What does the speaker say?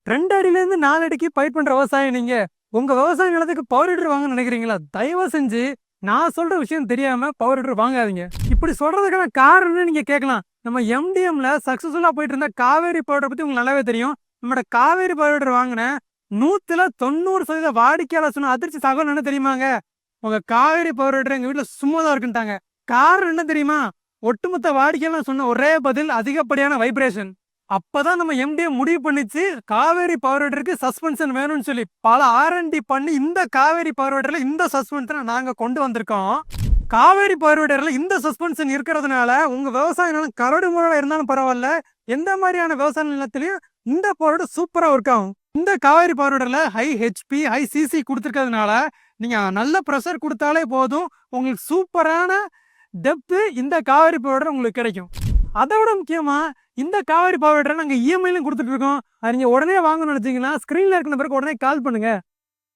2 அடியிலேருந்து 4 அடிக்கு பயிர் பண்ற விவசாயம் நீங்க. உங்க விவசாய நிலத்துக்கு பவர் ஹீட்டர் வாங்கன்னு நினைக்கிறீங்களா? தயவு செஞ்சு நான் சொல்ற விஷயம் தெரியாம பவர் ஹீட்டர் வாங்காதீங்க. இப்படி சொல்றதுக்கான காரணம்னு நீங்க கேட்கலாம். நம்ம எம்டிஎம்ல சக்சஸ்ஃபுல்லா போயிட்டு இருந்த காவேரி பவர் ஹீட்டர் பத்தி உங்களுக்கு நல்லாவே தெரியும். நம்மளோட காவேரி பவர் ஹீட்டர் வாங்கின 100% வாடிக்கையாளர் சொன்ன அதிர்ச்சி தகவல் என்ன தெரியுமாங்க? உங்க காவேரி பவர் ஹீட்டர் எங்க வீட்டுல சும்மா தான் இருக்குன்ட்டாங்க. காரணம் என்ன தெரியுமா? ஒட்டுமொத்த வாடிக்கையாளர் சொன்ன ஒரே பதில் அதிகப்படியான வைப்ரேஷன். அப்பதான் நம்ம எம்டிஎம் முடிவு பண்ணிச்சு காவேரி பவர் ஹீட்டருக்கு சஸ்பென்ஷன் வேணும்னு சொல்லி பல ஆர்என்டி பண்ணி இந்த காவேரி பவர் ஹீட்டர்ல இந்த சஸ்பென்ஷனை நாங்க கொண்டு வந்திருக்கோம். காவேரி பவர் ஹீட்டர்ல இந்த சஸ்பென்ஷன் இருக்கிறதுனால உங்க விவசாய நிலம் கரடு முரடா இருந்தாலும் பரவாயில்ல, எந்த மாதிரியான விவசாய நிலத்திலையும் இந்த பவர் ஹீட்டர் சூப்பரா ஒர்க் ஆகும். இந்த காவேரி பவர் ஹீட்டர்ல ஹை ஹெச்பி ஹை சிசி கொடுத்துருக்கிறதுனால நீங்க நல்ல ப்ரெஷர் கொடுத்தாலே போதும், உங்களுக்கு சூப்பரான டெப்த் இந்த காவேரி பவர் ஹீட்டர் உங்களுக்கு கிடைக்கும். அதை விட முக்கியமா இந்த காவேரி பவர் ஹீட்டரை நாங்கள் இஎம்ஐலையும் கொடுத்துட்டு இருக்கோம். அது நீங்கள் உடனே வாங்கணும்னு நினச்சிங்கன்னா ஸ்க்ரீனில் இருக்கிற பிறகு உடனே கால் பண்ணுங்க.